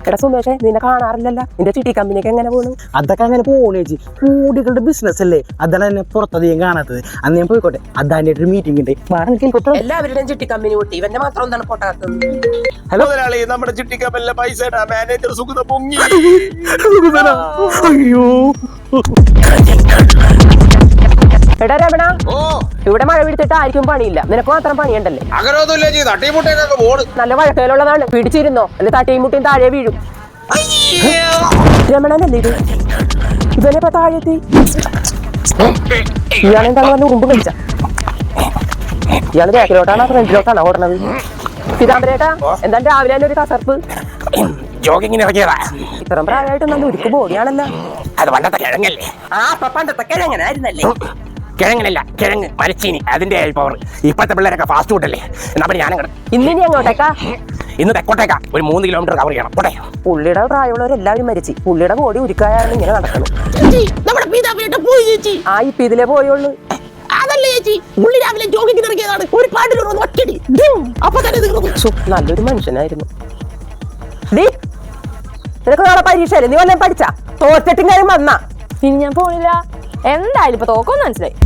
എടാ സുമേഷേ, നിന്നെ കാണാറില്ലല്ലോ. നിന്റെ ചിട്ടി കമ്പനിയൊക്കെ എങ്ങനെ പോണു? അതൊക്കെ അങ്ങനെ പോണേ ചേച്ചി. കൂടികളുടെ ബിസിനസ് അല്ലേ, അതാണ് എന്നെ പുറത്തധികം കാണാത്തത്. അന്ന് ഞാൻ പോയിക്കോട്ടെ, അതാൻ്റെ ഒരു മീറ്റിംഗ് ഉണ്ട്. എല്ലാവരുടെയും ചിട്ടി കമ്പനി പൊട്ടി, ഇവന്റെ മാത്രം എന്താണ് പൊട്ടാത്തത്? ഹലോ മുതലാളി, നമ്മുടെ ചിട്ടി കമ്പനിലെ പൈസ മാനേജർ സുഗത പൊങ്ങി. അയ്യോ എടാ രമണ, ഓ, ഇവിടെ മഴ പിടിച്ചിട്ട് ആർക്കും പണിയില്ല, നിനക്ക് മാത്രം പണിയുണ്ടല്ലേ? അങ്ങനൊന്നുമില്ല ചേച്ചി, തട്ടിമുട്ടേക്കൊക്കെ പോണ്. നല്ല വഴക്കയിലുള്ളതാണ്, പിടിച്ചിരുന്നോ അല്ലെ തട്ടിയും മുട്ടിയും താഴെ വീഴും. രമണനല്ലേ ഇത്? ഇവനിപ്പോ താഴെത്തി. ഇയാളെന്താന്ന് പറഞ്ഞ ഉറുമ്പ് കഴിച്ച? ഇയാള് ബാക്കിലോട്ടാണോ ഫ്രണ്ടിലോട്ടാണോ ഓടണത്? പിതാമ്പരേട്ടാ, എന്താ രാവിലെ തന്നെ ഒരു കസർപ്പ്? ജോഗിങ്ങിന് ഇറങ്ങിയതാ. ഇത്രയും പ്രായമായിട്ട് നല്ല ഉരുക്ക് ബോഡിയാണല്ലോ. അത് പണ്ടത്തെ കിഴങ്ങല്ലേ? ആ പണ്ടത്തെ കിഴങ്ങനായിരുന്നല്ലേ? കിഴങ്ങനല്ല, കിഴങ്ങ് മരച്ചീനി, അതിന്റെ പവർ. ഇപ്പോഴത്തെ പിള്ളേരൊക്കെ ഫാസ്റ്റ് ഫുഡ് അല്ലേ. എന്നാ പിന്നെ ഞാനങ്ങട് ഇന്നിനി അങ്ങോട്ടേക്കാ? ഇന്ന് തെക്കോട്ടേക്കാ, ഒരു 3 കിലോമീറ്റർ കവർ ചെയ്യണം. പോട്ടെ. പുള്ളിയുടെ പ്രായമുള്ളവരെല്ലാവരും മരിച്ചു. പുള്ളിയുടെ ബോഡി ഉരുക്കായാണ് ഇങ്ങനെ നടക്കണം. ആ ഇപ്പൊ ഇതിലേ പോയുള്ളൂ. നല്ലൊരു മനുഷ്യനായിരുന്നു. നിനക്ക് നാളെ പരീക്ഷയല്ലേ, നീ വല്ലതും പഠിച്ചാ? തോറ്റിട്ടും കാര്യം വന്നാ ഇനി ഞാൻ പോണില്ല. എന്തായാലും ഇപ്പൊ തോക്കൊന്നും മനസ്സിലായി.